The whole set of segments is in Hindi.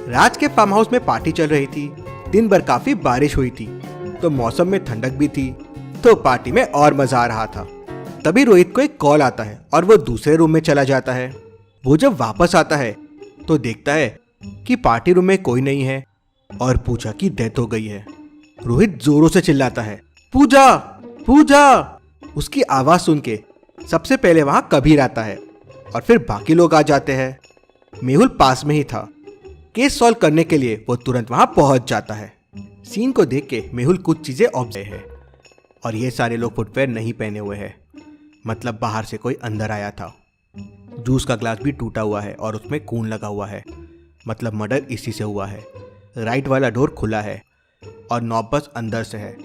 राज के फार्म हाउस में पार्टी चल रही थी। दिन भर काफी बारिश हुई थी तो मौसम में ठंडक भी थी, तो पार्टी में और मजा आ रहा था। तभी रोहित को एक कॉल आता है और वो दूसरे रूम में चला जाता है। वो जब वापस आता है तो देखता है कि पार्टी रूम में कोई नहीं है और पूजा की डेथ हो गई है। रोहित जोरों से चिल्लाता है, पूजा पूजा। उसकी आवाज सुन के सबसे पहले वहां कबीर आता है और फिर बाकी लोग आ जाते हैं। मेहुल पास में ही था। केस सॉल्व करने के लिए वो तुरंत वहां पहुंच जाता है। सीन को देख के मेहुल कुछ चीजें ऑब्जर्व है और ये सारे लोग फुटवेयर नहीं पहने हुए हैं, मतलब बाहर से कोई अंदर आया था। जूस का ग्लास भी टूटा हुआ है और उसमें खून लगा हुआ है, मतलब मर्डर इसी से हुआ है। राइट वाला डोर खुला है और नॉब बस अंदर से है,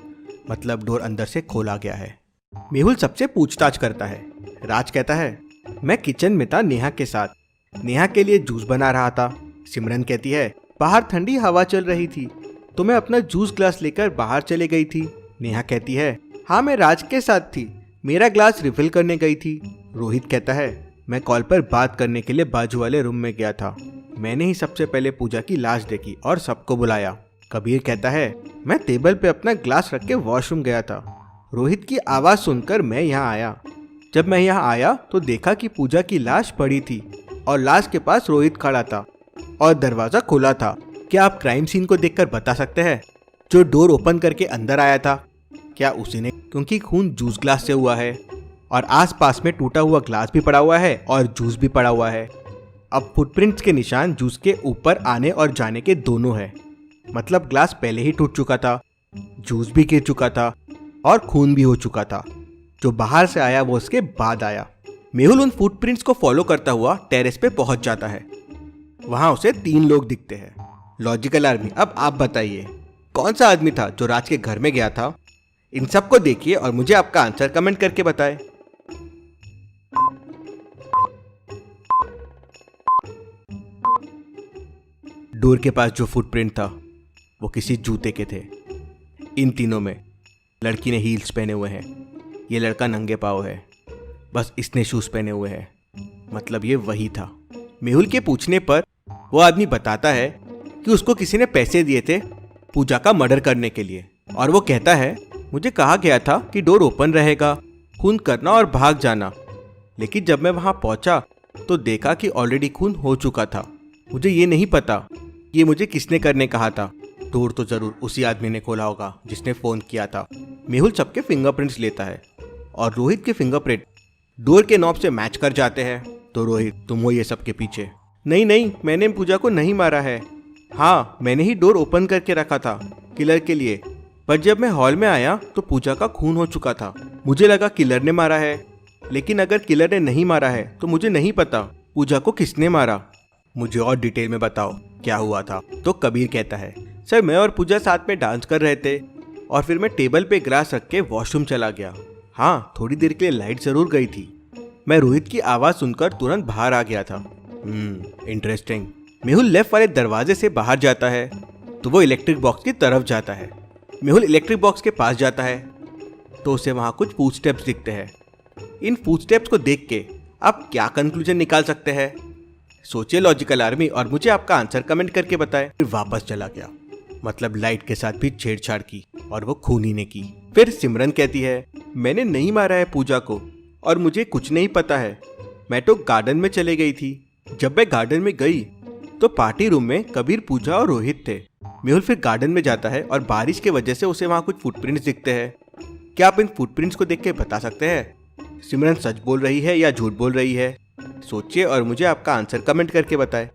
मतलब डोर अंदर से खोला गया है। मेहुल सबसे पूछताछ करता है। राज कहता है, मैं किचन में था नेहा के साथ, नेहा के लिए जूस बना रहा था। सिमरन कहती है, बाहर ठंडी हवा चल रही थी तो मैं अपना जूस ग्लास लेकर बाहर चले गई थी। नेहा कहती है, हाँ मैं राज के साथ थी, मेरा ग्लास रिफिल करने गई थी। रोहित कहता है, मैं कॉल पर बात करने के लिए बाजू वाले रूम में गया था, मैंने ही सबसे पहले पूजा की लाश देखी और सबको बुलाया। कबीर कहता है, मैं टेबल पे अपना ग्लास रख के वॉशरूम गया था, रोहित की आवाज सुनकर मैं यहाँ आया। जब मैं यहाँ आया तो देखा कि पूजा की लाश पड़ी थी और लाश के पास रोहित खड़ा था और दरवाजा खुला था। क्या आप क्राइम सीन को देखकर बता सकते हैं जो डोर ओपन करके अंदर आया था, क्या उसी ने? क्योंकि खून जूस ग्लास से हुआ है और आसपास में टूटा हुआ ग्लास भी पड़ा हुआ है और जूस भी पड़ा हुआ है। अब फुटप्रिंट्स के निशान जूस के ऊपर आने और जाने के दोनों है, मतलब ग्लास पहले ही टूट चुका था, जूस भी गिर चुका था और खून भी हो चुका था। जो बाहर से आया वो उसके बाद आया। मेहुल उन फुटप्रिंट्स को फॉलो करता हुआ टेरेस पे पहुंच जाता है। वहां उसे 3 लोग दिखते हैं। लॉजिकल आर्मी, अब आप बताइए कौन सा आदमी था जो राज के घर में गया था? इन सबको देखिए और मुझे आपका आंसर कमेंट करके बताएं। डोर के पास जो फुटप्रिंट था वो किसी जूते के थे। इन तीनों में लड़की ने हील्स पहने हुए हैं, ये लड़का नंगे पाँव है, बस इसने शूज पहने हुए हैं, मतलब ये वही था। मेहुल के पूछने पर वो आदमी बताता है कि उसको किसी ने पैसे दिए थे पूजा का मर्डर करने के लिए, और वो कहता है, मुझे कहा गया था कि डोर ओपन रहेगा, खून करना और भाग जाना, लेकिन जब मैं वहां पहुंचा तो देखा कि ऑलरेडी खून हो चुका था। मुझे ये नहीं पता ये मुझे किसने करने कहा था। डोर तो जरूर उसी आदमी ने खोला होगा जिसने फोन किया था। मेहुल सबके फिंगरप्रिंट्स लेता है और रोहित के फिंगरप्रिंट डोर के नॉब से मैच कर जाते हैं। तो रोहित, तुम हो ये सब के पीछे? नहीं, मैंने पूजा को नहीं मारा है। हाँ, मैंने ही डोर ओपन करके रखा था किलर के लिए, पर जब मैं हॉल में आया तो पूजा का खून हो चुका था। मुझे लगा किलर ने मारा है, लेकिन अगर किलर ने नहीं मारा है तो मुझे नहीं पता पूजा को किसने मारा। मुझे और डिटेल में बताओ क्या हुआ था। तो कबीर कहता है, सर मैं और पूजा साथ में डांस कर रहे थे और फिर मैं टेबल पे ग्लास रख के वॉशरूम चला गया। हाँ, थोड़ी देर के लिए लाइट जरूर गई थी। मैं रोहित की आवाज सुनकर तुरंत बाहर आ गया था। इंटरेस्टिंग। मेहुल लेफ्ट वाले दरवाजे से बाहर जाता है तो वो इलेक्ट्रिक बॉक्स की तरफ जाता है। मेहुल इलेक्ट्रिक बॉक्स के पास जाता है तो उसे वहां कुछ फुटस्टेप्स दिखते हैं। इन फुटस्टेप्स को देख के आप क्या कंक्लूजन निकाल सकते हैं? सोचिए लॉजिकल आर्मी और मुझे आपका आंसर कमेंट करके बताएं। फिर वापस चला गया, मतलब लाइट के साथ भी छेड़छाड़ की और वो खूनी ने की। फिर सिमरन कहती है, मैंने नहीं मारा है पूजा को और मुझे कुछ नहीं पता है, मैं तो गार्डन में चले गई थी। जब मैं गार्डन में गई तो पार्टी रूम में कबीर, पूजा और रोहित थे। मेहुल फिर गार्डन में जाता है और बारिश की वजह से उसे वहां कुछ फुटप्रिंट्स दिखते हैं। क्या आप इन फुटप्रिंट्स को देख के बता सकते हैं सिमरन सच बोल रही है या झूठ बोल रही है? सोचिए और मुझे आपका आंसर कमेंट करके बताएं।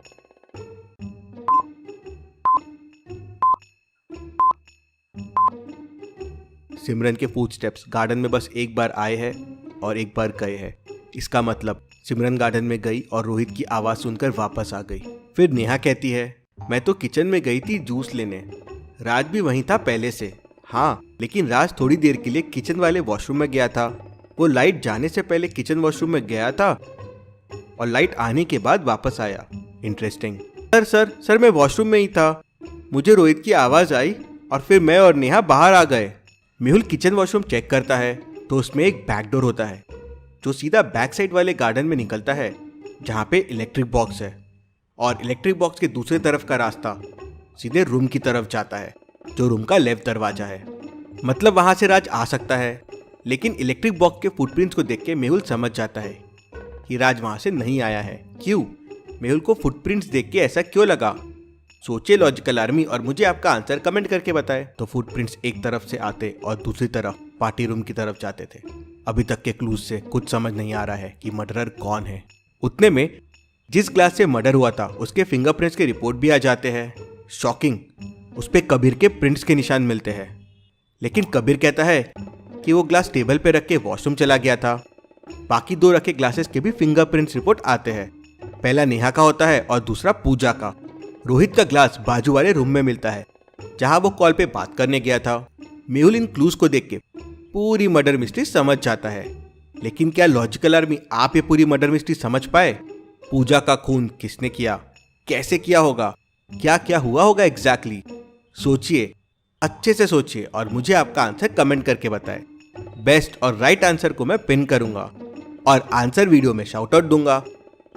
सिमरन के फुटस्टेप्स गार्डन में बस एक बार आए हैं और एक बार गए हैं। इसका मतलब सिमरन गार्डन में गई और रोहित की आवाज सुनकर वापस आ गई। फिर नेहा कहती है, मैं तो किचन में गई थी जूस लेने, राज भी वहीं था पहले से। हाँ, लेकिन राज थोड़ी देर के लिए किचन वाले वॉशरूम में गया था। वो लाइट जाने से पहले किचन वॉशरूम में गया था और लाइट आने के बाद वापस आया। इंटरेस्टिंग। सर मैं वॉशरूम में ही था, मुझे रोहित की आवाज आई और फिर मैं और नेहा बाहर आ गए। मेहुल किचन वॉशरूम चेक करता है तो उसमें एक बैक डोर होता है जो सीधा बैक साइड वाले गार्डन में निकलता है जहाँ पे इलेक्ट्रिक बॉक्स है। और इलेक्ट्रिक बॉक्स के दूसरी तरफ का रास्ता सीधे रूम की तरफ जाता है, जो रूम का लेफ्ट दरवाजा है। मतलब वहां से राज आ सकता है, लेकिन इलेक्ट्रिक बॉक्स के फुटप्रिंट्स को देख के मेहुल समझ जाता है कि राज वहां से नहीं आया है। क्यों? मेहुल को फुटप्रिंट्स देख के ऐसा क्यों लगा? सोचिए लॉजिकल आर्मी और मुझे आपका आंसर कमेंट करके बताएं। तो फुटप्रिंट्स एक तरफ से आते और दूसरी तरफ पार्टी रूम की तरफ जाते थे। अभी तक के क्लूज से कुछ समझ नहीं आ रहा है कि मर्डरर कौन है। उतने में जिस ग्लास से मर्डर हुआ था उसके फिंगरप्रिंट्स के रिपोर्ट भी आ जाते हैं। शॉकिंग, उस पे कबीर के प्रिंट्स के निशान मिलते हैं। लेकिन कबीर कहता है कि वो ग्लास टेबल पे रख के वॉशरूम चला गया था। बाकी 2 रखे ग्लासेस के भी फिंगरप्रिंट्स रिपोर्ट आते हैं। पहला नेहा का होता है और दूसरा पूजा का। रोहित का ग्लास बाजू वाले रूम में मिलता है, जहां वो कॉल पे बात करने गया था। मेहुल इन क्लूज को देख के पूरी मर्डर मिस्ट्री समझ जाता है। लेकिन क्या लॉजिकल आर्मी आप ये पूरी मर्डर मिस्ट्री समझ पाए? पूजा का खून किसने किया, कैसे किया होगा, क्या क्या हुआ होगा एग्जैक्टली? सोचिए, अच्छे से सोचिए और मुझे आपका आंसर कमेंट करके बताएं। बेस्ट और राइट आंसर को मैं पिन करूंगा और आंसर वीडियो में शाउट आउट दूंगा।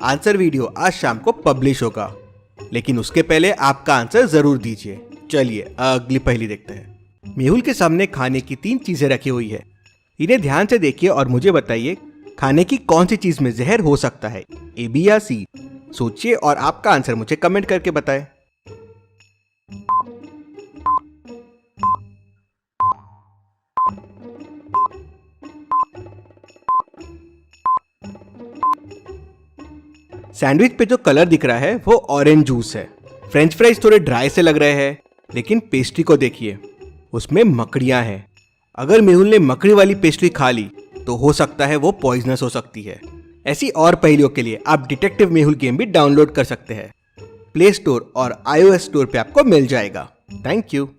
आंसर वीडियो आज शाम को पब्लिश होगा, लेकिन उसके पहले आपका आंसर जरूर दीजिए। चलिए अगली पहेली देखते हैं। मेहुल के सामने खाने की 3 चीजें रखी हुई है। इन्हें ध्यान से देखिए और मुझे बताइए खाने की कौन सी चीज में जहर हो सकता है, ए, बी या सी? सोचिए और आपका आंसर मुझे कमेंट करके बताएं। सैंडविच पे जो कलर दिख रहा है वो ऑरेंज जूस है। फ्रेंच फ्राइज थोड़े ड्राई से लग रहे हैं, लेकिन पेस्ट्री को देखिए, उसमें मकड़ियां हैं। अगर मेहुल ने मकड़ी वाली पेस्ट्री खा ली तो हो सकता है वो पॉइजनस हो सकती है। ऐसी और पहेलियों के लिए आप डिटेक्टिव मेहुल गेम भी डाउनलोड कर सकते हैं। प्ले स्टोर और iOS स्टोर पे आपको मिल जाएगा। Thank you.